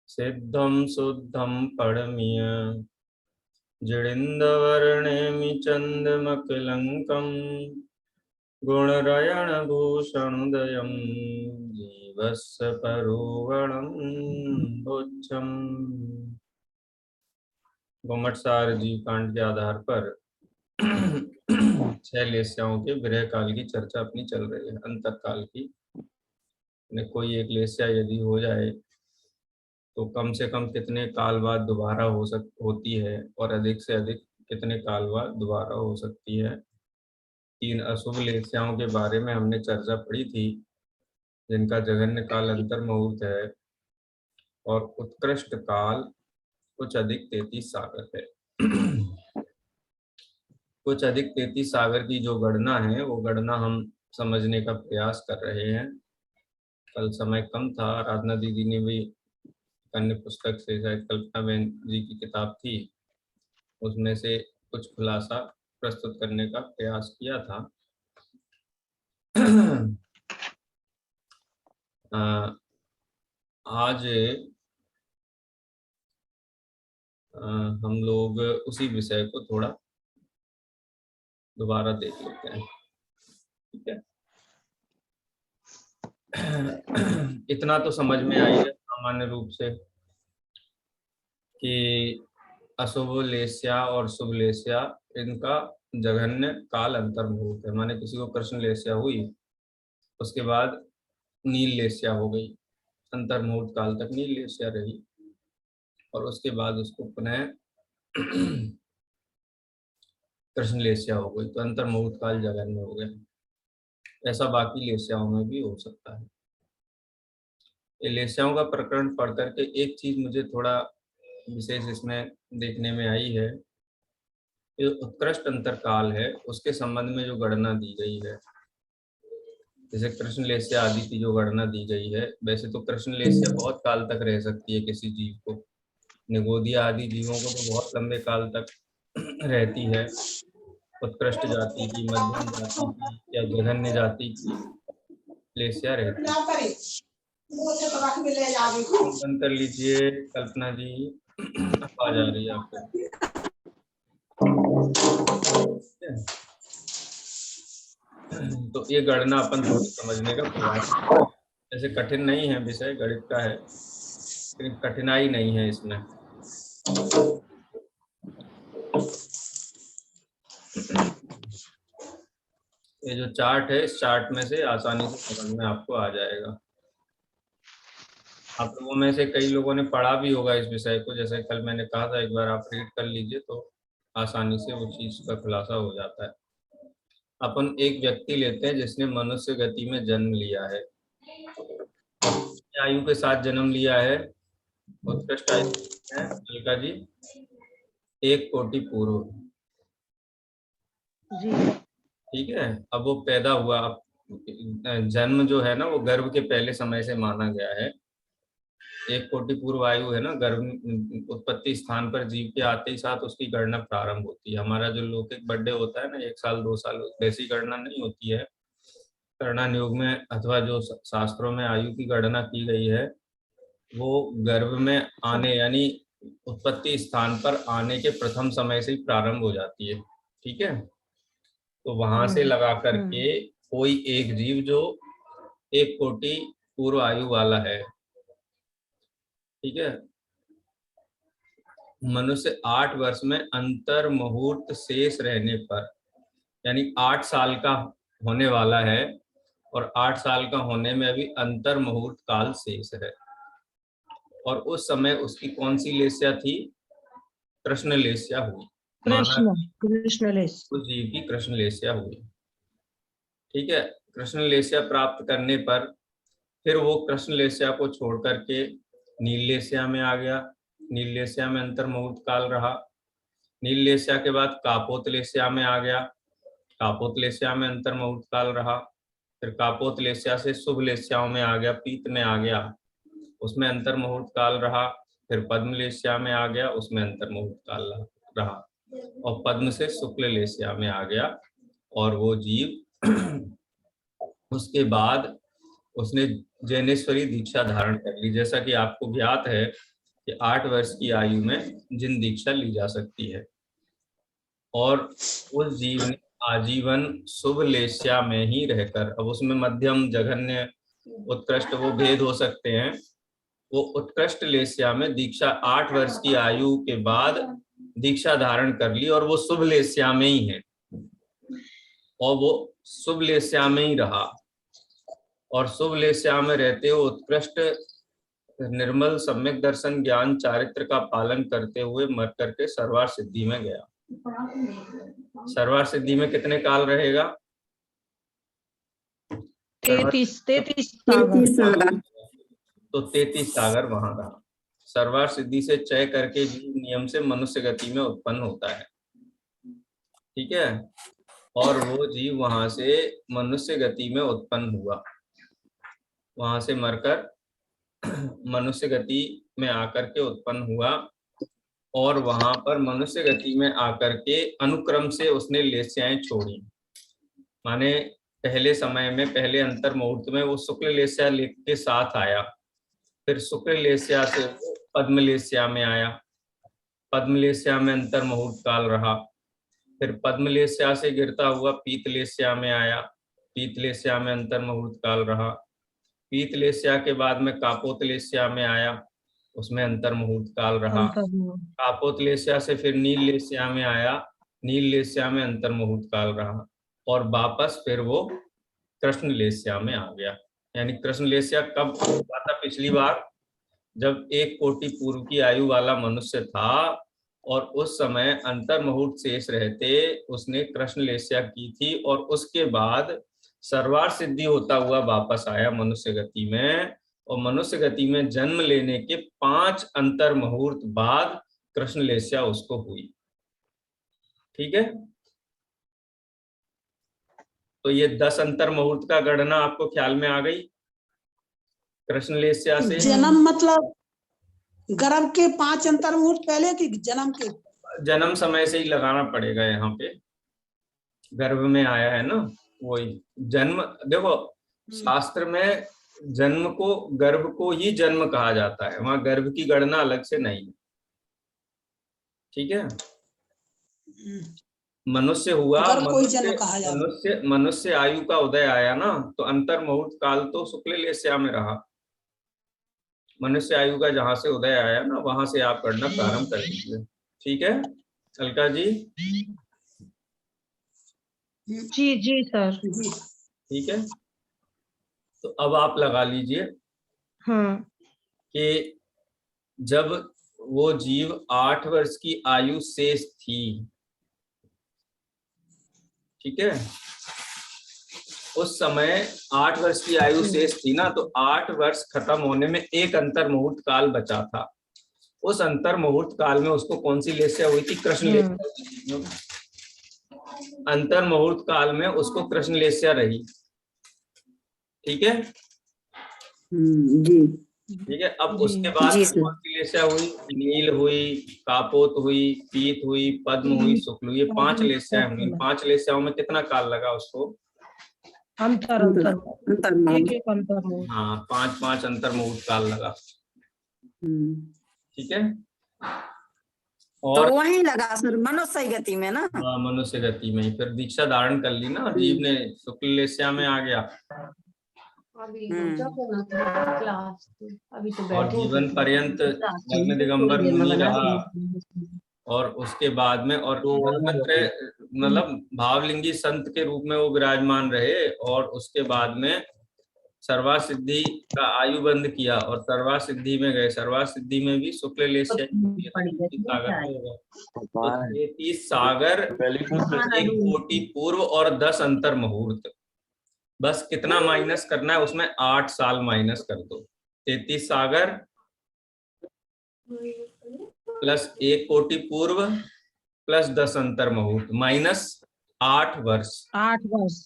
सिद्धं शुद्धं परमीय जिडिन्दवर्णेमि चन्दमकिलङ्कं गुणरयणभूषणोदयं जीवस्य परुवणं बुद्धम्। गोमटसार जीव कांड के आधार पर 6 लेस्याओं के विरह काल की चर्चा अपनी चल रही है। अंतर काल की कोई एक लेस्या यदि हो जाए तो कम से कम कितने काल बाद दोबारा होती है और अधिक से अधिक कितने काल बाद दोबारा हो सकती है। 3 अशुभ लेस्याओं के बारे में हमने चर्चा पढ़ी थी, जिनका जघन्य काल अंतर मुहूर्त है और उत्कृष्ट काल कुछ अधिक 33 सागर है। कुछ अधिक 33 सागर की जो गणना है वो गणना हम समझने का प्रयास कर रहे हैं। कल समय कम था, आराधना दीदी ने भी अन्य पुस्तक से, शायद कल्पना बहन जी की किताब थी, उसमें से कुछ खुलासा प्रस्तुत करने का प्रयास किया था। आज हम लोग उसी विषय को थोड़ा दोबारा देख लेते हैं, ठीक है। इतना तो समझ में आई है सामान्य रूप से कि अशुभ लेस्या और शुभ लेस्या, इनका जघन्य काल अंतर मुहूर्त है। माने किसी को कृष्ण लेस्या हुई, उसके बाद नील लेस्या हो गई, अंतर मुहूर्त काल तक नील लेस्या रही और उसके बाद उसको पुनः कृष्ण लेस्या हो गई, तो अंतर मुहूर्त काल जघन्य हो गया। ऐसा बाकी लेस्याओं में भी हो सकता है। ये लेस्याओं का प्रकरण पढ़ करके एक चीज मुझे थोड़ा विशेष इसमें देखने में आई है, जो उत्कृष्ट अंतर काल है उसके संबंध में जो गणना दी गई है, जैसे कृष्ण लेस्या आदि की जो गणना दी गई है, वैसे तो कृष्ण लेस्या बहुत काल तक रह सकती है किसी जीव को, निगोदिया आदि जीवों को तो बहुत लंबे काल तक रहती है। उत्कृष्ट जाति की, मध्यम जाति की या जघन्य जाति की लेस्या रहती है। बंद कर लीजिए कल्पना जी, आवाज आ रही है आपको। तो ये गणना अपन थोड़ी समझने का प्रयास करें। ऐसे कठिन नहीं है, विषय गणित का है, लेकिन कठिनाई नहीं है इसमें। ये जो चार्ट है, इस चार्ट में से आसानी से समझ में आपको आ जाएगा। आप लोगों में से कई लोगों ने पढ़ा भी होगा इस विषय को, जैसे कल मैंने कहा था, एक बार आप रीड कर लीजिए तो आसानी से वो चीज का खुलासा हो जाता है। अपन एक व्यक्ति लेते हैं जिसने मनुष्य गति में जन्म लिया है, आयु के साथ जन्म लिया है, उत्कृष्ट आयु है अलका जी, 1 कोटि पूर्व जी, ठीक है। अब वो पैदा हुआ, जन्म जो है ना वो गर्भ के पहले समय से माना गया है। 1 कोटि पूर्व आयु है ना, गर्भ उत्पत्ति स्थान पर जीव के आते ही साथ उसकी गणना प्रारंभ होती है। हमारा जो लौकिक बर्थडे होता है ना, 1 साल 2 साल, वैसी गणना नहीं होती है। गणना योग में अथवा जो शास्त्रों में आयु की गणना की गई है, वो गर्भ में आने यानी उत्पत्ति स्थान पर आने के प्रथम समय से ही प्रारंभ हो जाती है, ठीक है। तो वहां से लगा करके कोई एक जीव जो 1 कोटि पूर्व आयु वाला है, ठीक है, मनुष्य 8 वर्ष में अंतर मुहूर्त शेष रहने पर, यानी 8 साल का होने वाला है और 8 साल का होने में अभी अंतर मुहूर्त काल शेष है, और उस समय उसकी कौन सी लेस्या थी? कृष्ण लेस्या हुई, कृष्ण लेस्या, उस जीव की कृष्ण लेस्या हुई, ठीक है। कृष्ण लेस्या प्राप्त करने पर फिर वो कृष्ण लेस्या को छोड़ करके नील लेस्या में आ गया। नील लेस्या में अंतर मुहूर्त काल रहा। नील लेस्या के बाद कापोत लेस्या में आ गया। कापोत लेस्या में अंतर मुहूर्त काल रहा। फिर कापोत लेस्या से शुभ लेस्याओं में आ गया, पीत में आ गया, उसमें अंतर मुहूर्त काल रहा। फिर पद्म लेस्या में आ गया, उसमें अंतर मुहूर्त काल रहा, और पद्म से शुक्ल लेस्या में आ गया। और वो जीव उसके बाद उसने जैनेश्वरी दीक्षा धारण कर ली। जैसा कि आपको ज्ञात है कि 8 वर्ष की आयु में जिन दीक्षा ली जा सकती है, और उस जीव ने आजीवन शुभ लेस्या में ही रहकर, अब उसमें मध्यम, जघन्य, उत्कृष्ट वो भेद हो सकते हैं, वो उत्कृष्ट लेस्या में दीक्षा 8 वर्ष की आयु के बाद दीक्षा धारण कर ली, और वो शुभ लेस्या में ही है, और वो शुभ लेस्या में ही रहा, और शुभ लेस्या में रहते हुए उत्कृष्ट निर्मल सम्यक दर्शन ज्ञान चारित्र का पालन करते हुए मर करके सर्वार सिद्धि में गया। सर्वार सिद्धि में कितने काल रहेगा? 33 सागर। तो 33 सागर वहां रहा। सर्वार सिद्धि से चय करके जीव नियम से मनुष्य गति में उत्पन्न होता है, ठीक है, और वो जीव वहां से मनुष्य गति में उत्पन्न हुआ, वहां से मरकर मनुष्य गति में आकर के उत्पन्न हुआ, और वहां पर मनुष्य गति में आकर के अनुक्रम से उसने लेस्याएं छोड़ी। माने पहले समय में, पहले अंतर मुहूर्त में वो शुक्ल लेस्या के साथ आया, फिर शुक्ल लेस्या से पद्म लेस्या में आया, पद्म लेस्या में अंतर मुहूर्त काल रहा, फिर पद्म लेस्या से गिरता हुआ पीत लेस्या में आया, पीत लेस्या में अंतर मुहूर्त काल रहा, पीत लेस्या के बाद में कापोत लेस्या में आया, उसमें अंतर मुहूर्त काल रहा, कापोत लेस्या से फिर नील लेस्या में आया, नील लेस्या में अंतर मुहूर्त काल रहा, और वापस फिर वो कृष्ण लेस्या में आ गया। यानी कृष्ण लेस्या कब हुआ था? पिछली बार जब 1 कोटि पूर्व की आयु वाला मनुष्य था, और उस समय अंतर मुहूर्त शेष रहते उसने कृष्ण लेस्या की थी, और उसके बाद सर्वार सिद्धि होता हुआ वापस आया मनुष्य गति में, और मनुष्य गति में जन्म लेने के 5 अंतर मुहूर्त बाद कृष्ण लेस्या उसको हुई, ठीक है। तो ये 10 अंतर मुहूर्त का गणना आपको ख्याल में आ गई? कृष्ण लेस्या से जन्म मतलब गर्भ के 5 अंतर मुहूर्त पहले की जन्म के? जन्म समय से ही लगाना पड़ेगा, यहाँ पे गर्भ में आया है ना, वही जन्म। देखो शास्त्र में जन्म को, गर्भ को ही जन्म कहा जाता है, वहां गर्भ की गणना अलग से नहीं है, ठीक है। मनुष्य हुआ, मनुष्य आयु का उदय आया ना, तो अंतर मुहूर्त काल तो शुक्ल लेस्या में रहा। मनुष्य आयु का जहां से उदय आया ना, वहां से आप गणना प्रारंभ कर लीजिए, ठीक है। अलका जी? जी सर। ठीक है, तो अब आप लगा लीजिए कि जब वो जीव 8 वर्ष की आयु शेष थी, ठीक है, उस समय 8 वर्ष की आयु शेष थी ना, तो 8 वर्ष खत्म होने में एक अंतर मुहूर्त काल बचा था। उस अंतर मुहूर्त काल में उसको कौन सी लेस्या हुई थी? कृष्ण लेस्या। अंतर मुहूर्त काल में उसको कृष्ण लेस्या रही, ठीक है जी, ठीक है। अब उसके बाद कौन सी लेस्या हुई? नील हुई, कापोत हुई, पीत हुई, पद्म हुई, शुक्ल हुई, ये 5 लेस्याएं हुई। 5 लेस्याओं में कितना काल लगा उसको? अंतर एक अंतर मुहूर्त। हाँ, 5 अंतर मुहूर्त काल लगा, ठीक है। और तो वहीं लगा सर मनुष्य गति में ना? हाँ, मनुष्य गति में। फिर दीक्षा धारण कर ली ना, जीव ने शुक्ल लेस्या में आ गया, और जीवन पर्यंत नग्न दिगंबर मुनि रहा, और उसके बाद में और मतलब भावलिंगी संत के रूप में वो विराजमान रहे, और उसके बाद में सर्वार सिद्धि का आयु बंद किया, और सर्वार सिद्धि में गए। सर्वार सिद्धि में भी शुक्ल लेस्या 33 सागर, 1 कोटि पूर्व और 10 अंतर मुहूर्त। बस कितना माइनस करना है उसमें? 8 साल माइनस कर दो। 33 सागर प्लस 1 कोटि पूर्व प्लस 10 अंतर मुहूर्त माइनस 8 वर्ष। 8 वर्ष।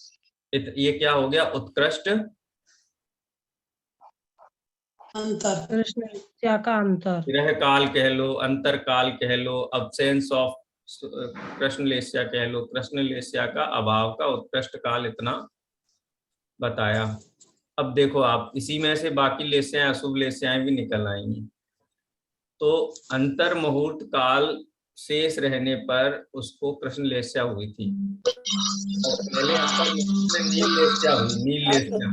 ये क्या हो गया? उत्कृष्ट अंतर, कृष्ण लेस्या का अंतर, ग्रह काल कह लो, अंतर काल कह लो, अब्सेंस ऑफ कृष्ण लेस्या कह लो, कृष्ण लेस्या का अभाव का उत्कृष्ट काल इतना बताया। अब देखो आप, इसी में से बाकी लेस्याएं, अशुभ लेस्याएं भी निकल आएंगी। तो अंतर मुहूर्त काल शेष रहने पर उसको कृष्ण लेस्या हुई थी। और पहले अंतर मुहूर्त में नील लेस्या हुई, नील लेस्या।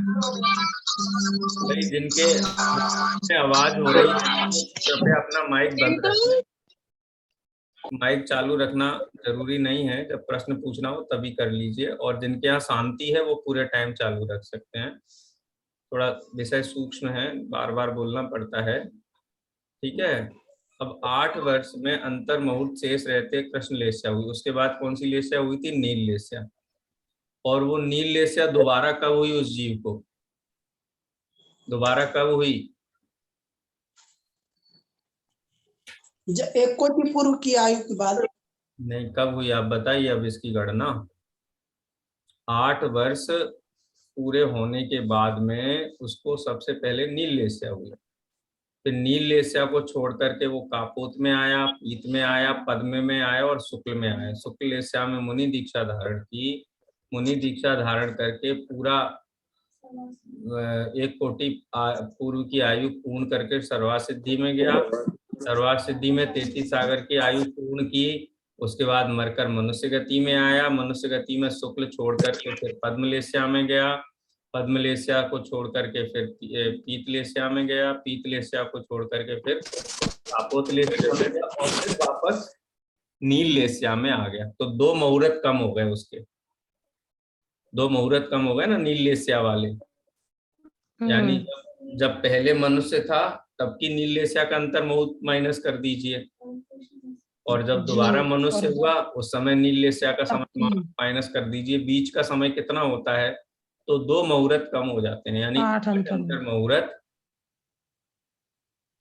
भाई जिनके आवाज हो रही है वो कृपया अपना माइक बंद रखें। माइक चालू रखना जरूरी नहीं है, जब प्रश्न पूछना हो तभी कर लीजिए, और जिनके यहाँ शांति है वो पूरे टाइम चालू रख सकते हैं। थोड़ा विषय सूक्ष्म है, बार बार बोलना पड़ता है, ठीक है। अब 8 वर्ष में अंतर मुहूर्त शेष रहते कृष्ण लेस्या हुई। उसके बाद कौन सी लेस्या हुई थी? नील लेस्या। और वो नील लेस्या दोबारा कब हुई उस जीव को? दोबारा कब हुई? एक कोटि पूर्व की आयु के बाद। नहीं, कब हुई आप बताइए अब इसकी गणना। 8 वर्ष पूरे होने के बाद में उसको सबसे पहले नील लेस्या हुई। फिर नील लेस्या को छोड़ करके वो कापोत में आया, पीत में आया, पद्म में आया और शुक्ल में आया। शुक्ल लेस्या में मुनि दीक्षा धारण की। मुनि दीक्षा धारण करके पूरा 1 कोटि पूर्व की आयु पूर्ण करके सर्वार्थ सिद्धि में गया। सर्वार्थ सिद्धि में 33 सागर की आयु पूर्ण की। उसके बाद मरकर मनुष्य गति में आया। मनुष्य गति में शुक्ल छोड़ करके फिर पद्मलेस्या में गया। पद्मलेस्या को छोड़ करके फिर पीतलेस्या में गया। पीतलेस्या को छोड़ करके फिर कापोतलेस्या में गया और फिर वापस नील लेस्या में आ गया। तो 2 मुहूर्त कम हो गए उसके, 2 मुहूर्त कम हो गए ना नील लेस्या वाले। यानी जब पहले मनुष्य था तब की नील लेस्या का अंतर मुहूर्त माइनस कर दीजिए, और जब दोबारा मनुष्य हुआ उस समय नील लेस्या का समय माइनस कर दीजिए। बीच का समय कितना होता है? तो 2 मुहूर्त कम हो जाते हैं, यानी 8 अंतर मुहूर्त।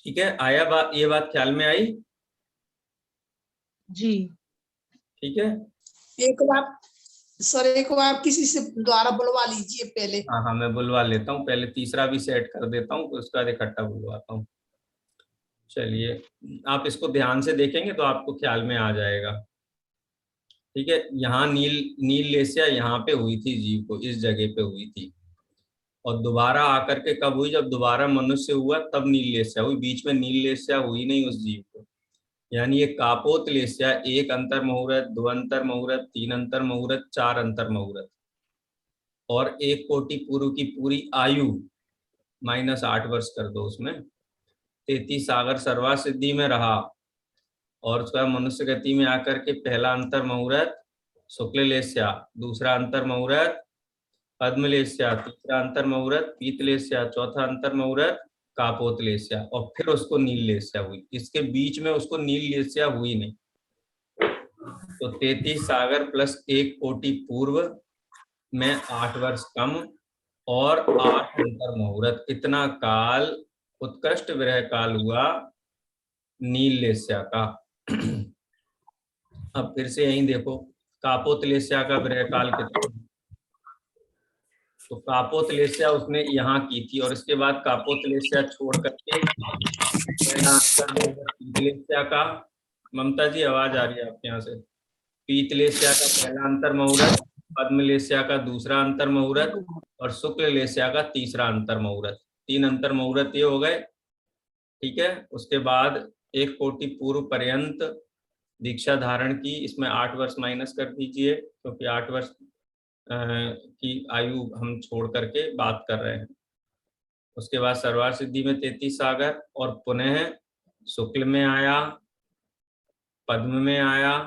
ठीक है, आया बात, ये बात ख्याल में आई जी? ठीक है। एक बार सर, एक बार किसी से द्वारा बुलवा लीजिए पहले। हाँ हाँ, मैं बुलवा लेता हूँ, पहले तीसरा भी सेट कर देता हूँ, उसके बाद इकट्ठा बुलवाता हूँ। चलिए, आप इसको ध्यान से देखेंगे तो आपको ख्याल में आ जाएगा। ठीक है, यहाँ नील लेस्या यहाँ पे हुई थी जीव को, इस जगह पे हुई थी। और दोबारा आकर के कब हुई? जब दोबारा मनुष्य हुआ तब नील लेस्या हुई। बीच में नील लेस्या हुई नहीं उस जीव को। यानी ये कापोत लेस्या 1 अंतर मुहूर्त, 2 अंतर मुहूर्त, 3 अंतर मुहूर्त, 4 अंतर मुहूर्त और 1 कोटि पूर्व की पूरी आयु माइनस 8 वर्ष कर दो उसमें। 33 सागर सर्वा सिद्धि में रहा और उसका मनुष्य गति में आकर के पहला अंतर मुहूर्त शुक्ल लेस्या, दूसरा अंतर मुहूर्त पद्मलेस्या, तीसरा अंतर मुहूर्त पीतलेस्या, चौथा अंतर मुहूर्त कापोतलेस्या और फिर उसको नील लेस्या हुई। इसके बीच में उसको नील लेस्या हुई नहीं। तो 33 सागर प्लस 1 कोटि पूर्व में 8 वर्ष कम और 8 अंतर मुहूर्त, इतना काल उत्कृष्ट विरह काल हुआ नील लेस्या का। अब फिर से यहीं देखो, कापोतलेस्या का विरह काल कितना? तो कापोतलेस्या उसने यहाँ की थी और इसके बाद कापोतलेस्या छोड़ करके पहला अंतर मुहूर्त पीतलेस्या का। ममता जी आवाज आ रही है आपके यहाँ से? पीतलेस्या का पहला अंतर मुहूर्त, पद्मलेस्या का दूसरा अंतर मुहूर्त और शुक्ल लेस्या का तीसरा अंतर मुहूर्त। 3 अंतर मुहूर्त ये हो गए। ठीक है, उसके बाद 1 कोटि पूर्व पर्यंत दीक्षा धारण की। इसमें 8 वर्ष माइनस कर दीजिए क्योंकि 8 वर्ष की आयु हम छोड़ करके बात कर रहे हैं। उसके बाद सर्वार्थ सिद्धि में 33 सागर और पुनः शुक्ल में आया, पद्म में आया,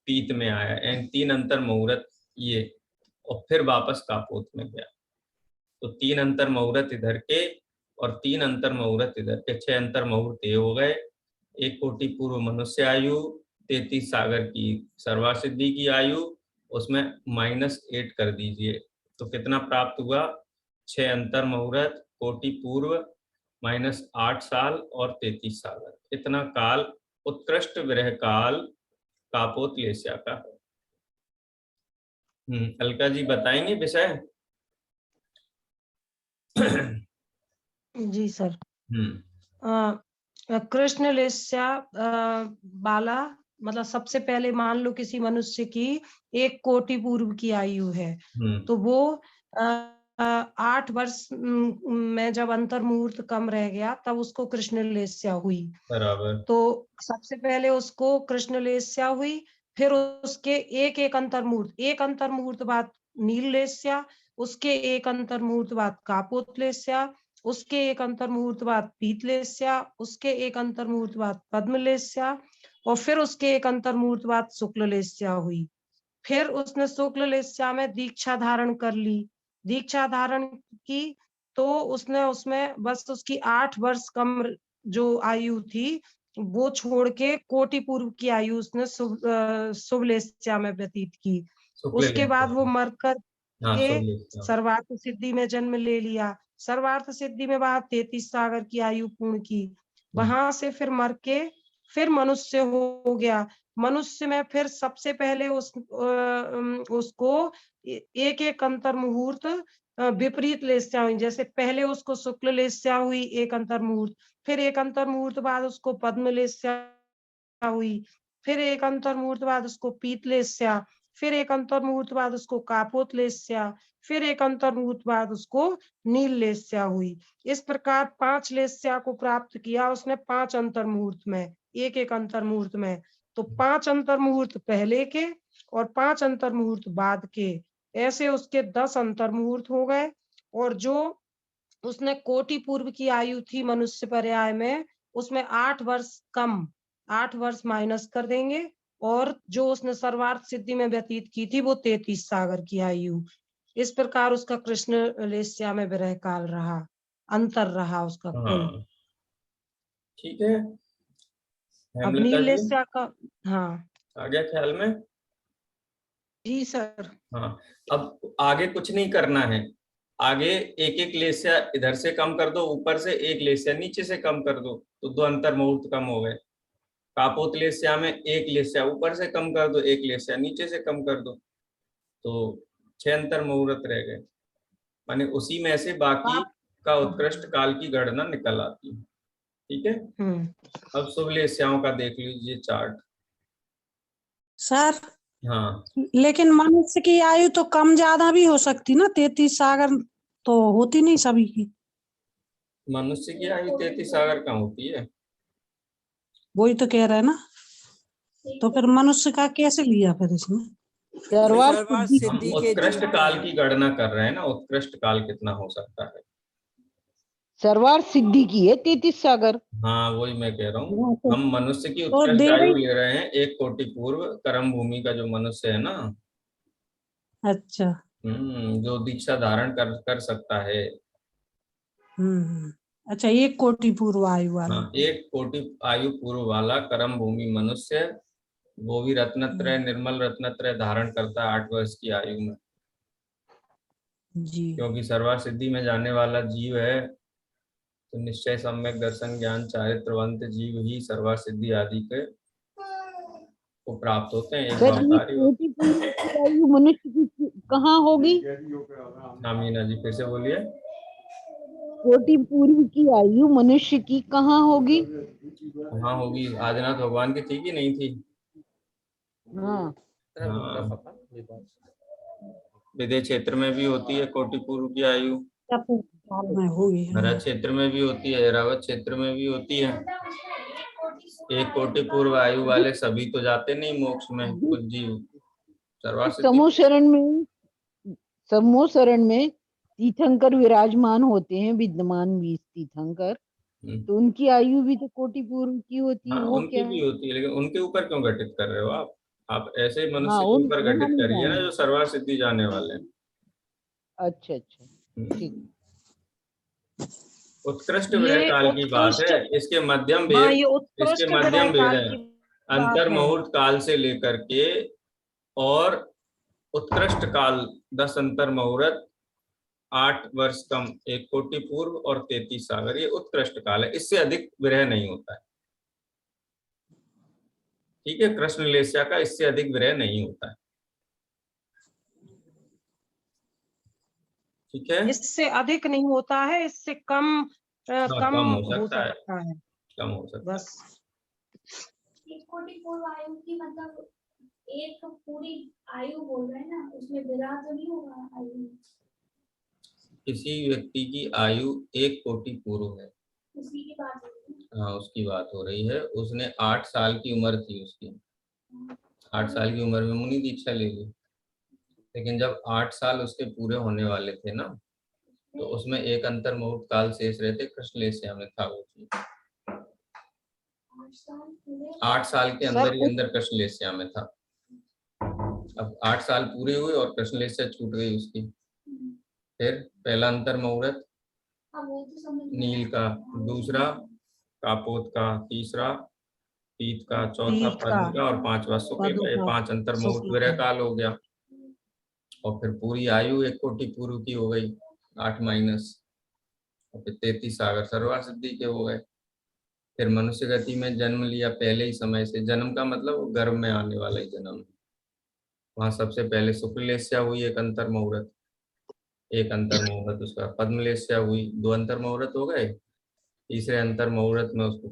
पीत में आया, एंड 3 अंतर मुहूर्त ये, और फिर वापस कापोत में गया। तो 3 अंतर मुहूर्त इधर के और 3 अंतर मुहूर्त इधर के, 6 अंतर मुहूर्त ये हो गए। 1 कोटि पूर्व मनुष्य आयु, 33 सागर की सर्वार्थ सिद्धि की आयु, उसमें -8 कर दीजिए तो कितना प्राप्त हुआ? 6 अंतर मुहूर्त कोटि पूर्व -8 साल और 33 सागर, इतना काल उत्कृष्ट विरह काल कापोत लेस्या का है। अलका जी बताएंगे विषय? जी सर। कृष्ण लेस्या बाला, मतलब सबसे पहले मान लो किसी मनुष्य की 1 कोटि पूर्व की आयु है, तो वो 8 वर्ष में जब अंतर मुहूर्त कम रह गया तब उसको कृष्ण लेस्या हुई। बराबर। तो सबसे पहले उसको कृष्ण लेस्या हुई, फिर उसके एक अंतर मुहूर्त बाद नील लेस्या, उसके एक अंतर मुहूर्त बाद कापोत लेस्या, उसके एक अंतर मुहूर्त बाद पीत लेस्या, उसके एक अंतर मुहूर्त बाद पद्म लेस्या, और फिर उसके एक अंतर मुहूर्त बाद शुक्ल लेस्या हुई। फिर उसने शुक्ल लेस्या में दीक्षा धारण कर ली। दीक्षा धारण की तो उसने उसमें बस उसकी 8 वर्ष कम जो आयु थी वो छोड़ के कोटि पूर्व की आयु उसने शुभ लेस्या में व्यतीत की। शुक्ल उसके बाद वो लेस्या। मरकर हाँ, के शुभ लेस्या। सर्वार्थ सिद्धि में जन्म ले लिया। सर्वार्थ सिद्धि में वहां 33 सागर की आयु पूर्ण की। वहां से फिर मर के फिर मनुष्य हो गया। मनुष्य में फिर सबसे पहले उसको एक अंतर मुहूर्त विपरीत लेस्या हुई। जैसे पहले उसको शुक्ल लेस्या हुई एक अंतर मुहूर्त, फिर एक अंतर मुहूर्त बाद उसको पद्म लेस्या हुई, फिर एक अंतर मुहूर्त बाद उसको पीत लेस्या, फिर एक अंतर मुहूर्त बाद उसको कापोत लेस्या, फिर एक अंतर मुहूर्त बाद उसको नील लेस्या हुई। इस प्रकार 5 लेस्या को प्राप्त किया उसने 5 अंतर मुहूर्त में, एक अंतर मुहूर्त में। तो 5 अंतर मुहूर्त पहले के और 5 अंतर मुहूर्त बाद के, ऐसे उसके 10 अंतर मुहूर्त हो गए। और जो उसने कोटि पूर्व की आयु थी मनुष्य पर्याय में, उसमें 8 वर्ष कम, 8 वर्ष माइनस कर देंगे, और जो उसने सर्वार्थ सिद्धि में व्यतीत की थी वो 33 सागर की आयु। इस प्रकार उसका कृष्ण लेस्या में विरह काल रहा, अंतर रहा उसका कुल। हाँ, ठीक है अब हेमलता नील जी, लेस्या का, हाँ आ गया ख्याल में? जी सर। हाँ, अब आगे कुछ नहीं करना है। आगे एक एक लेस्या इधर से कम कर दो, ऊपर से एक लेस्या नीचे से कम कर दो, तो 2 अंतर मुहूर्त कम हो गए। कापोत लेस्या में एक लेस्या ऊपर से कम कर दो, एक लेस्या नीचे से कम कर दो, तो 6 अंतर मुहूर्त रह गए। माने उसी में से बाकी का उत्कृष्ट काल की गणना निकल आती है। ठीक है, अब शुभ लेस्याओं का देख लीजिए चार्ट। सर हाँ, लेकिन मनुष्य की आयु तो कम ज्यादा भी हो सकती ना, 33 सागर तो होती नहीं सभी की। मनुष्य की आयु 33 सागर कहाँ होती है? वही तो कह रहे हैं ना, तो फिर मनुष्य का कैसे लिया फिर इसमें? सर्वार्थ हम सिद्धि के उत्कृष्ट जीव काल हैं। की गणना कर रहे हैं ना, उत्कृष्ट काल कितना हो सकता है। सर्वार्थ सिद्धि की है 33 सागर। हाँ, वही मैं कह रहा हूँ, हम मनुष्य की तो उत्कृष्ट दे आयु रही। ले रहे हैं 1 कोटि पूर्व कर्म भूमि का जो मनुष्य है ना, अच्छा। जो दीक्षा धारण कर सकता है। अच्छा, 1 कोटि पूर्व आयु वाला। हाँ, 1 कोटि आयु पूर्व वाला कर्म भूमि मनुष्य, वो भी रत्नत्रय निर्मल रत्नत्रय धारण करता है 8 वर्ष की आयु में। जी। क्योंकि सर्वार्थ सिद्धि में जाने वाला जीव है, तो निश्चय सम्यक दर्शन ज्ञान चारित्रवंत जीव ही सर्वार्थ सिद्धि आदि के को प्राप्त होते हैं। एक सर ये भावधारी होते कोटि पूर्व की आयु मनुष्य की कहाँ होगी? हैं। हाँ मीना जी, फिर से बोलिए। कोटि पूर्व की आयु मनुष्य की कहाँ होगी? हाँ होगी, आदिनाथ भगवान की थी कि नहीं थी? हाँ, हाँ, विदेह क्षेत्र में भी होती है कोटि पूर्व की आयु, साल में होगी। हरा क्षेत्र में भी होती है, ऐरावत क्षेत्र में भी होती है। 1 कोटि पूर्व आयु वाले सभी तो जाते नहीं मोक्ष में, कुछ जीव सर्वार्थ सिद्धि। समूह शरण में तीर्थंकर विराजमान होते हैं, विद्यमान 20 तीर्थंकर, तो उनकी आयु भी तो कोटि पूर्व की होती है, हाँ, वो उनकी क्या भी है? होती है, लेकिन उनके ऊपर क्यों घटित कर रहे हो आप? आप ऐसे हाँ, मनुष्य के उन ऊपर वहाँ घटित नहीं करिए ना जाएंगे। जो सर्वार्थ सिद्धि जाने वाले हैं। अच्छा अच्छा, ठीक। हम्म। उत्कृष्ट विरह ये काल की बात उत्कृष्ट, है, इसके मध्यम हाँ भेद, ये इसके उत्कृष्ट विरह मध्यम भेद काल है। की अंतर बात है। मुहूर्त काल से लेकर के और उत्कृष्ट काल 10 अंतर मुहूर्त, 8 वर्ष कम, 1 कोटि पूर्व और 33 सागर, ये उत्कृष्ट काल है, इससे अधिक विरह नहीं होता है। ठीक है, कृष्ण लेस्या का इससे अधिक विरह नहीं होता है। ठीक है, इससे अधिक नहीं होता है, इससे कम हाँ, कम कम हो हो सकता है, सकता है कम हो सकता है। बस। 1 कोटि पूर्व आयु की मतलब एक पूरी आयु बोल रहे हैं ना, उसमें विराह तो नहीं होगा आयु? किसी व्यक्ति की आयु 1 कोटि पूर्व है। उसी की बात हो रही है। हाँ, उसकी बात हो रही है। उसने 8 साल की उम्र थी उसकी। 8 साल की उम्र में मुनि दीक्षा ले ली, लेकिन जब 8 साल उसके पूरे होने वाले थे ना, तो उसमें एक अंतर मुहूर्त काल शेष रहते कृष्णलेस्या में था वो चीज। 8 साल के अंदर ही अंदर कृष्णलेस्या में था। अब 8 साल पूरे हुए और कृष्णलेस्या छूट गई उसकी। फिर पहला अंतर मुहूर्त नील का, दूसरा कापोत का, तीसरा पीत का, चौथा पीत पद्म का, का और पांचवा शुक्ल पद्म का। ये का, 5 अंतर मुहूर्त शुक्ल विरह का। काल हो गया। और फिर पूरी आयु 1 कोटि पूर्व की हो गई, 8 माइनस, और फिर 33 सागर सर्वार्थ सिद्धि के हो गए। फिर मनुष्य गति में जन्म लिया पहले ही समय से। जन्म का मतलब वो गर्भ में आने वाला ही जन्म। वहां सबसे पहले शुक्ललेस्या हुई, एक अंतर मुहूर्त। एक अंतर मुहूर्त उसका पद्मलेस्या हुई, 2 अंतर मुहूर्त हो गए। तीसरे अंतर मुहूर्त में उसको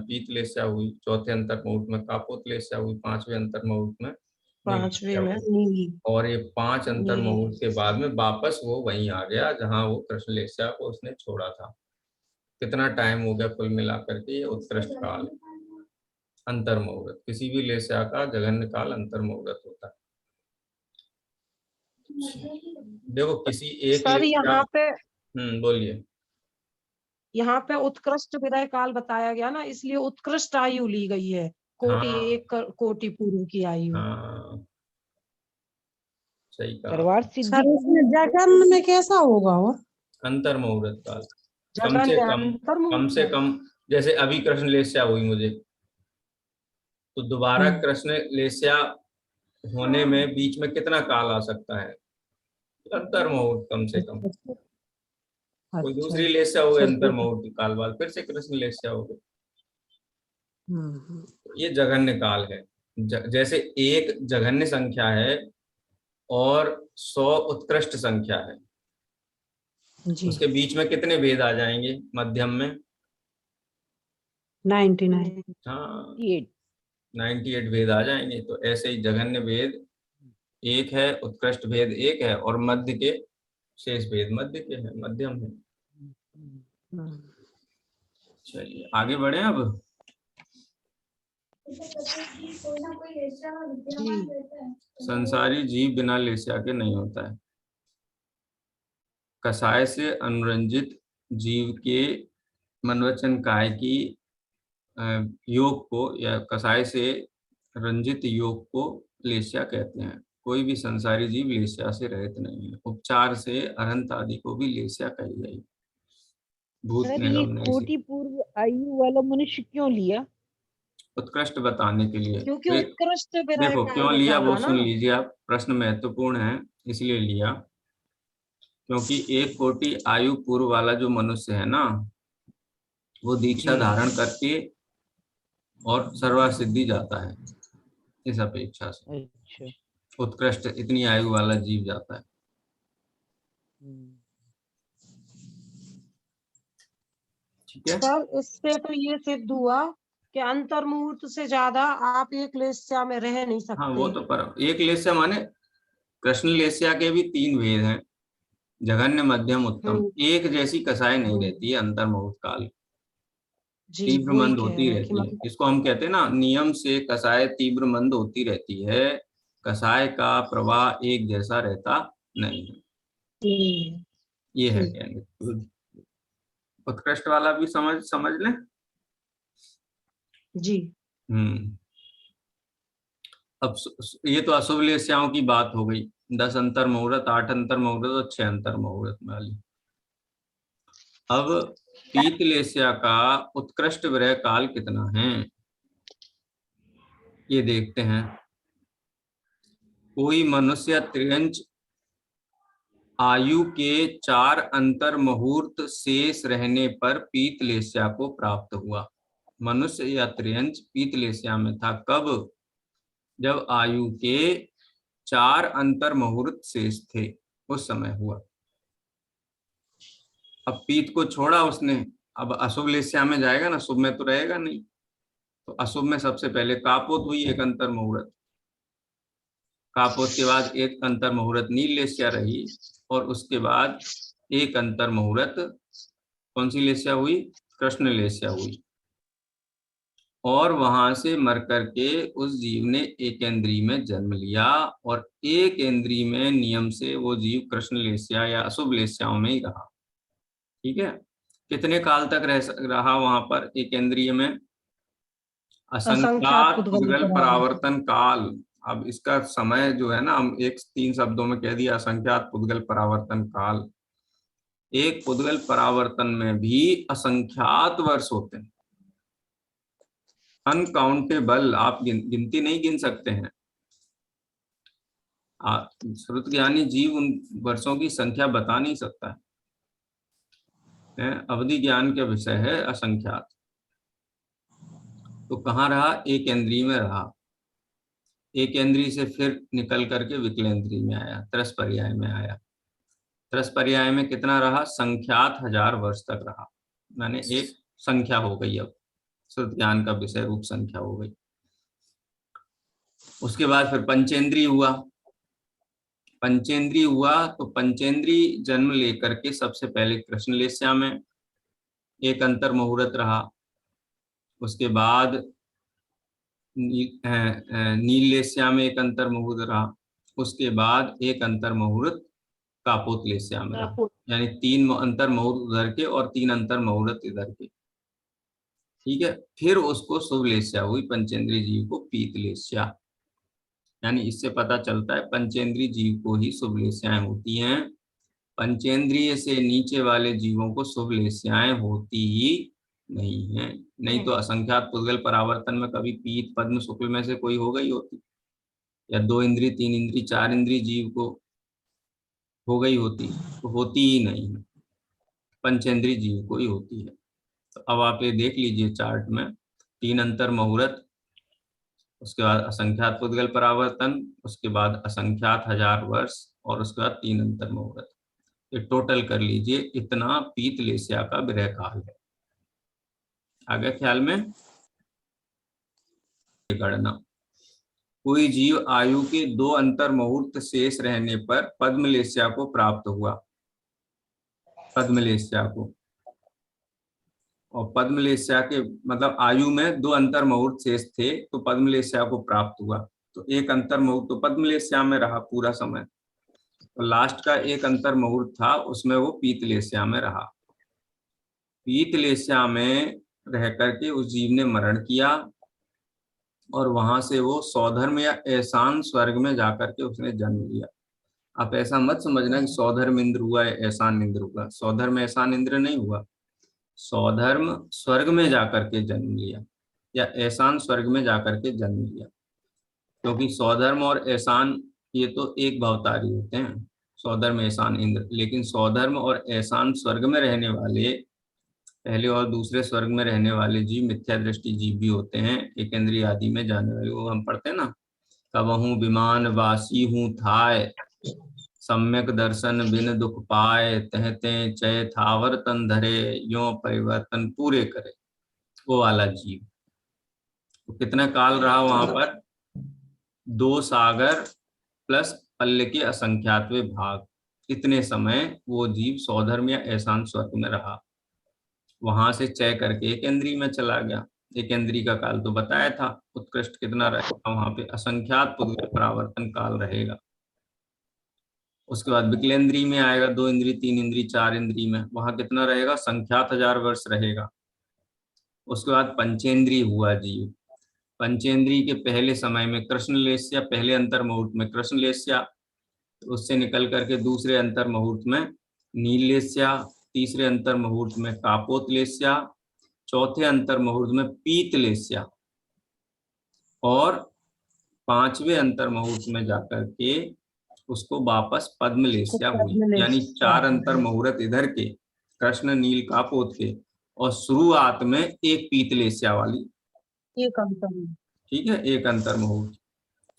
पीतलेस्या हुई। चौथे अंतर मुहूर्त में कापोतलेस्या हुई। 5वें अंतर मुहूर्त में 5वें नीललेस्या में हुई। नीली। और ये 5 अंतर नीली। मुहूर्त के बाद में वापस वो वहीं आ गया जहां वो कृष्णलेस्या को उसने छोड़ा था। कितना टाइम हो गया कुल मिलाकर के? ये उत्कृष्ट काल है। अंतर मुहूर्त, किसी भी लेस्या का जघन्य काल अंतर मुहूर्त होता है। देखो किसी एक सर लेस्या, यहाँ पे बोलिए। उत्कृष्ट विरह काल बताया गया ना, इसलिए उत्कृष्ट आयु ली गई है। कोटि, हाँ 1 कोटि पूर्व की आयु। हाँ, सही कहा। सर्वार्थ सिद्धि सर इसमें जगन में कैसा होगा वो? अंतर मुहूर्त काल, कम से जघन्य कम, अंतर कम से मुहूर्त। कम। जैसे अभी कृष्ण लेस्या हुई मुझे, तो दोबारा हम्म। कृष्ण लेस्या होने में बीच में कितना काल आ सकता है? अंतर मुहूर्त कम से कम। कोई अच्छा, दूसरी लेस्या हो गई फिर अंतर तो मुहूर्त काल बाद, फिर से कृष्ण लेस्या हो गई। हम्म। ये जघन्य काल है। जैसे 1 जघन्य संख्या है और 100 उत्कृष्ट संख्या है, जी। उसके बीच में कितने भेद आ जाएंगे मध्यम में? 99। हाँ, 8 98 भेद आ जाएंगे। तो ऐसे ही जघन्य भेद 1 है, उत्कृष्ट भेद 1 है, और मध्य के शेष भेद मध्य के हैं, मध्यम है। चलिए आगे बढ़े अब। कोई ना कोई लेस्या में जी। विद्यमान रहता है। संसारी जीव बिना लेस्या के नहीं होता है। कसाय से अनुरंजित जीव के मनवचन काय की योग को, या कसाय से रंजित योग को लेस्या कहते हैं। कोई भी संसारी जीव लेस्या से रहित नहीं है। उपचार से अनंत आदि को भी लेस्या कही गई। भूत सर ये निगम नहीं सी। कोटि पूर्व आयु वाला मनुष्य क्यों लिया? उत्कृष्ट बताने के लिए। क्योंकि वे उत्कृष्ट विरह देखो काल क्यों लिया वो बताया ना। सुन लीजिए आप, प्रश्न महत्वपूर्ण है इसलिए लिया, क्योंकि 1 कोटि आयु पूर्व वाला जो मनुष्य है ना, वो दीक्षा जी। धारण करके और सर्वार्थ सिद्धि जाता है इस अपेक्षा से। अच्छा। उत्कृष्ट इतनी आयु वाला जीव जाता है। ठीक है। सर इससे तो ये सिद्ध हुआ कि अंतर मुहूर्त से ज्यादा आप एक लेस्या में रह नहीं हाँ वो सकते। तो पर एक लेस्या माने कृष्ण लेस्या के भी 3 भेद हैं, जघन्य, मध्यम, उत्तम। एक जैसी कसाई नहीं रहती है अंतर मुहूर्त काल। जी तीव्र वही मंद कह होती रहे हैं कि रहती है। मतलब। इसको हम कहते हैं ना, नियम से कसाय तीव्र मंद होती रहती है। कसाय का प्रवाह एक जैसा रहता नहीं है। ये है ठीक। कहने। उत्कृष्ट वाला भी समझ समझ लें। जी। अब ये तो अशुभ लेस्याओं की बात हो गई। 10 अंतर मुहूर्त, 8 अंतर मुहूर्त और 6 अंतर मुहूर्त वाली। अब पीत लेस्या का उत्कृष्ट विरह काल कितना है ये देखते हैं। कोई मनुष्य त्रियंच आयु के 4 अंतर मुहूर्त शेष रहने पर पीत लेस्या को प्राप्त हुआ। मनुष्य या त्रियंच पीत लेस्या में था कब? जब आयु के 4 अंतर मुहूर्त शेष थे, उस समय हुआ। अब पीत को छोड़ा उसने, अब अशुभ लेस्या में जाएगा ना, शुभ में तो रहेगा नहीं। तो अशुभ में सबसे पहले कापोत हुई, 1 अंतर मुहूर्त। कापोत के बाद 1 अंतर मुहूर्त नील लेस्या रही। और उसके बाद एक अंतर मुहूर्त कौन सी लेस्या हुई? कृष्ण लेस्या हुई। और वहां से मर करके उस जीव ने एकेंद्री में जन्म लिया और एकेंद्री में नियम से वो जीव कृष्ण लेस्या या अशुभ लेस्याओं में ही रहा। ठीक है, कितने काल तक रहा वहां पर एकेंद्रीय में? असंख्यात पुद्गल परावर्तन काल। अब इसका समय जो है ना, हम 3 शब्दों में कह दिया, असंख्यात पुद्गल परावर्तन काल। एक पुद्गल परावर्तन में भी असंख्यात वर्ष होते हैं, अनकाउंटेबल, आप गिनती नहीं गिन सकते हैं। श्रुत ज्ञानी जीव उन वर्षों की संख्या बता नहीं सकता है। अवधि ज्ञान का विषय है असंख्यात। तो कहाँ रहा? एकेंद्रीय में रहा। एकेंद्रीय से फिर निकल करके विकलेंद्रीय में आया, त्रस पर्याय में आया। त्रस पर्याय में कितना रहा? संख्यात 1000 वर्ष तक रहा, माने एक संख्या हो गई, अब श्रुत ज्ञान का विषय रूप संख्या हो गई। उसके बाद फिर पंचेंद्रीय हुआ। पंचेंद्रीय हुआ तो पंचेंद्रीय जन्म लेकर के सबसे पहले कृष्ण लेस्या में एक अंतर मुहूर्त रहा। उसके बाद नील लेस्या में एक अंतर मुहूर्त रहा। उसके बाद एक अंतर मुहूर्त कापोत लेस्या में रहा, यानी 3 अंतर मुहूर्त उधर के और 3 अंतर मुहूर्त इधर के। ठीक है, फिर उसको शुभ लेस्या हुई पंचेंद्रीय जीव को पीत लेस्या। यानी इससे पता चलता है पंचेंद्रीय जीव को ही शुभ लेस्याएं होती हैं, पंचेंद्रिय से नीचे वाले जीवों को शुभ लेस्याएं होती ही नहीं है। नहीं तो असंख्यात पुद्गल परावर्तन में कभी पीत पद्म शुक्ल में से कोई हो गई होती, या 2 इंद्रिय 3 इंद्रिय 4 इंद्रिय जीव को हो गई होती, तो होती ही नहीं है, पंचेंद्रीय जीव को ही होती है। तो अब आप ये देख लीजिए चार्ट में, 3 अंतर मुहूर्त, उसके बाद असंख्यात पुद्गल परावर्तन, उसके बाद असंख्यात 1000 वर्ष और उसके बाद 3 अंतर मुहूर्त। ये टोटल कर लीजिए, इतना पीत लेस्या का विरह काल है। आगे ख्याल में गणना, कोई जीव आयु के 2 अंतर मुहूर्त शेष रहने पर पद्म लेस्या को प्राप्त हुआ, पद्म लेस्या को, और पद्म लेस्या के मतलब आयु में 2 अंतर मुहूर्त शेष थे तो पद्म लेस्या को प्राप्त हुआ। तो एक अंतर मुहूर्त तो पद्म लेस्या में रहा पूरा समय, तो लास्ट का एक अंतर मुहूर्त था उसमें वो पीत लेस्या में रहा। पीत लेस्या में रह करके उस जीव ने मरण किया और वहां से वो सौधर्म या एहसान स्वर्ग में जाकर के उसने जन्म लिया। आप ऐसा मत समझना कि सौधर्म इंद्र हुआ या एहसान इंद्र हुआ, सौधर्म एहसान इंद्र नहीं हुआ, सौधर्म स्वर्ग में जाकर के जन्म लिया या एहसान स्वर्ग में जाकर के जन्म लिया, क्योंकि सौधर्म और एहसान ये तो एक भवतारी होते हैं, सौधर्म एहसान इंद्र। लेकिन सौधर्म और एहसान स्वर्ग में रहने वाले, पहले और दूसरे स्वर्ग में रहने वाले जीव मिथ्या दृष्टि जीव भी होते हैं, एकेंद्रीय आदि में जाने वाले। वो हम पढ़ते हैं ना, कबहूं विमान वासी हूँ थाय, सम्यक दर्शन बिन दुख पाए, तहते चय थावर तन धरे, यो परिवर्तन पूरे करे, वो वाला जीव। तो कितना काल रहा वहां पर? 2 सागर प्लस पल्ले के असंख्यातवे भाग, इतने समय वो जीव सौधर्म या एहसान स्वर्ग में रहा। वहां से चय करके एकेंद्रीय में चला गया। एकेंद्रीय का काल तो बताया था, उत्कृष्ट कितना रहेगा वहां पे? असंख्यात पुद्गल परावर्तन काल रहेगा। उसके बाद विकलेंद्रीय में आएगा, 2 इंद्रिय 3 इंद्रिय 4 इंद्रिय में, वहां कितना रहेगा? संख्यात 1000 वर्ष रहेगा। उसके बाद पंचेंद्रीय हुआ जीव, पंचेंद्रीय के पहले समय में कृष्ण लेस्या, पहले अंतर मुहूर्त में कृष्ण लेस्या, उससे निकल करके दूसरे अंतर मुहूर्त में नील लेस्या, तीसरे अंतर मुहूर्त में कापोत लेस्या, चौथे अंतर मुहूर्त में पीत लेस्या, और 5वें अंतर मुहूर्त में जाकर के उसको वापस पद्म लेस्या हुई। यानी 4 अंतर मुहूर्त इधर के कृष्ण नील कापोत के, और शुरुआत में एक पीत लेस्या वाली, एक अंतर, ठीक है, एक अंतर मुहूर्त।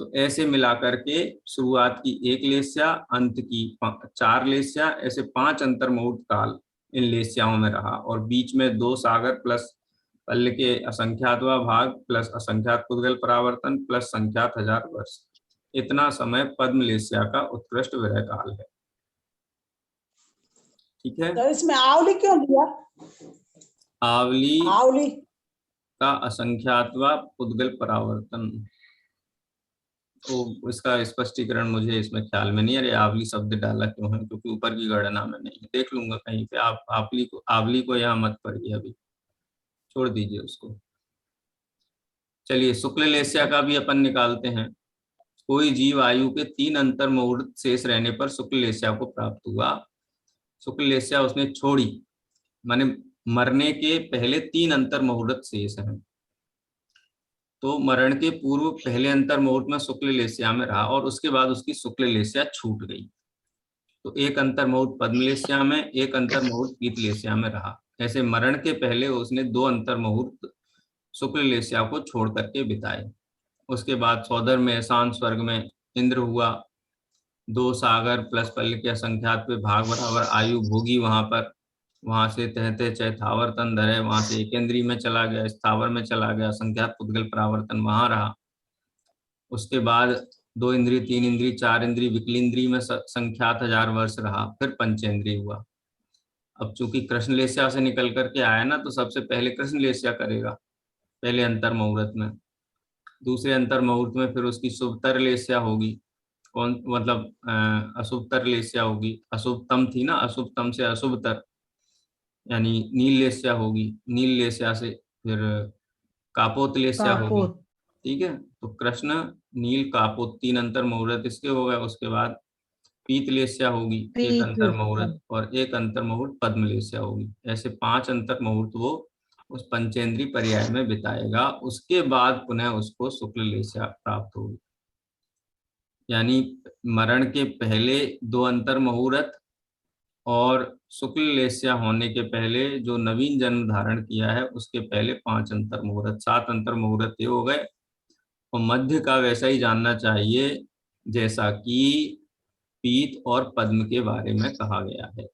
तो ऐसे मिलाकर के शुरुआत की 1 लेस्या, अंत की 4 लेस्या, ऐसे 5 अंतर मुहूर्त काल इन लेस्याओं में रहा, और बीच में 2 सागर प्लस पल्ले के असंख्यातवा भाग प्लस असंख्यात पुद्गल परावर्तन प्लस संख्यात 1000 वर्ष, इतना समय पद्म लेस्या का उत्कृष्ट विरह काल है। ठीक है। तो इसमें आवली क्यों दिया? आवली आवली का असंख्यात्वा पुद्गल परावर्तन, तो इसका स्पष्टीकरण मुझे इसमें ख्याल में नहीं। अरे आवली शब्द डाला क्यों है, क्योंकि ऊपर की गणना में नहीं है, देख लूंगा कहीं पे। आप आवली को यहाँ मत पढ़िए, अभी छोड़ दीजिए उसको। चलिए शुक्ल लेस्या का भी अपन निकालते हैं। कोई जीव आयु के 3 अंतर मुहूर्त शेष रहने पर शुक्ल लेस्या को प्राप्त हुआ। शुक्ल लेस्या उसने छोड़ी, माने मरने के पहले 3 अंतर मुहूर्त शेष हैं, तो मरण के पूर्व पहले अंतर मुहूर्त में शुक्ल लेस्या में रहा और उसके बाद उसकी शुक्ल लेस्या छूट गई, तो एक अंतर मुहूर्त पद्म लेस्या में, एक अंतर मुहूर्त पीत लेस्या में रहा। ऐसे मरण के पहले उसने 2 अंतर मुहूर्त शुक्ल लेस्या को छोड़ करके बिताए। उसके बाद सौदर में शांत स्वर्ग में इंद्र हुआ, 2 सागर प्लस पल्ल के असंख्यात पे भाग बराबर आयु भोगी वहां पर। वहां से तहते चैथावर तन धरे, वहां से एकेंद्री में चला गया, स्थावर में चला गया, असंख्यात पुद्गल परावर्तन वहां रहा। उसके बाद 2 इंद्री, 3 इंद्री, 4 इंद्री, विकलेंद्री में संख्यात 1000 वर्ष रहा, फिर पंचेंद्री हुआ। अब चूंकि कृष्ण लेस्या से निकल करके आया ना, तो सबसे पहले कृष्ण लेस्या करेगा पहले अंतर मुहूर्त में। दूसरे अंतर मुहूर्त में फिर उसकी शुभतर लेस्या होगी, कौन मतलब अशुभतर लेस्या होगी। अशुभतम थी ना, अशुभतम से अशुभतर यानी नील लेस्या होगी। नील लेस्या से फिर कापोत लेस्या होगी। ठीक है, तो कृष्ण नील कापोत 3 अंतर मुहूर्त इसके हो गए। उसके बाद पीत लेस्या होगी 1 अंतर मुहूर्त, और 1 अंतर मुहूर्त पद्म लेस्या होगी। ऐसे 5 अंतर मुहूर्त वो उस पंचेंद्री पर्याय में बिताएगा। उसके बाद पुनः उसको शुक्ल लेस्या प्राप्त होगी। यानी मरण के पहले 2 अंतर मुहूर्त और शुक्ल लेस्या होने के पहले जो नवीन जन्म धारण किया है उसके पहले 5 अंतर मुहूर्त, 7 अंतर मुहूर्त ये हो गए। और मध्य का वैसा ही जानना चाहिए जैसा कि पीत और पद्म के बारे में कहा गया है,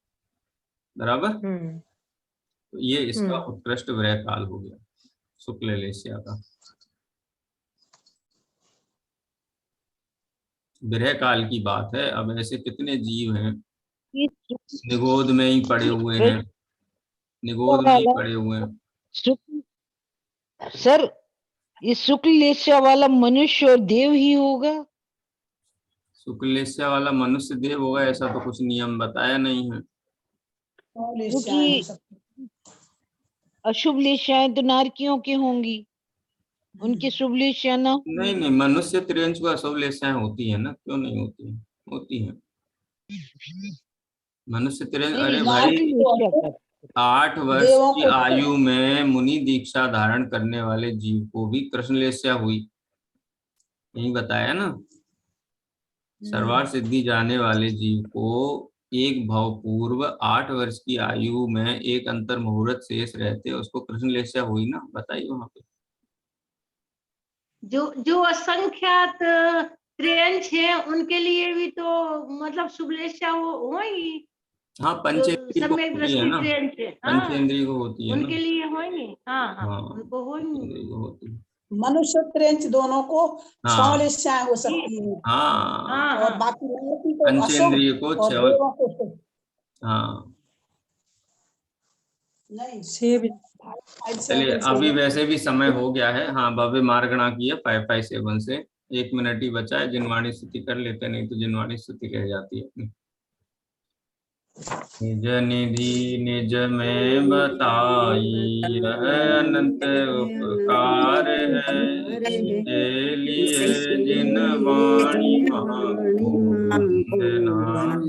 बराबर। तो ये इसका उत्कृष्ट विरह काल हो गया शुक्ल लेस्या का। विरह काल की बात है। अब ऐसे कितने जीव हैं निगोद में ही पड़े हुए हैं, निगोद में ही पड़े हुए हैं। सर ये शुक्ल लेस्या वाला मनुष्य और देव ही होगा? शुक्ल लेस्या वाला मनुष्य देव होगा ऐसा तो कुछ नियम बताया नहीं है, क्योंकि अशुभ लेस्याएं तो नारकियों की होंगी, उनके शुभ लेस्या ना। नहीं नहीं, मनुष्य त्रियंश को अशुभ लेस्याएं होती है ना, क्यों नहीं होती है, होती है मनुष्य त्रियंश। अरे भाई 8 वर्ष की आयु में मुनि दीक्षा धारण करने वाले जीव को भी कृष्ण लेस्या हुई, यही बताया ना। सर्वार्थ सिद्धि जाने वाले जीव को एक भाव पूर्व 8 वर्ष की आयु में 1 अंतर मुहूर्त शेष रहते उसको कृष्ण लेस्या हुई ना, बताइए वहां पे। जो असंख्यात त्रियंश है उनके लिए भी तो मतलब शुभ लेस्या होगी। हाँ पंचेंद्री को होती है ना, पंचेंद्री को होती है उनके लिए होंगे। हाँ हाँ उनको होंगे। मनुष्य त्रियंश दोनों को 6 लेस्याएं हो सकती है। हाँ और बाकी पंचेंद्रिय को 6। हाँ चलिए अभी वैसे भी समय हो गया है। हाँ भव्य मार्गणा की है 557 से 1 मिनट ही बचा है। जिनवाणी स्तुति कर लेते, नहीं तो जिनवाणी स्तुति रह जाती है। निज निधि निज में बताई यह अनंत उपकार है, इसके लिए जिन वाणी वंदना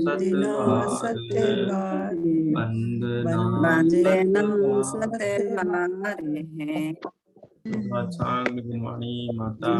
सतबार, वंदना जिनवाणी माता।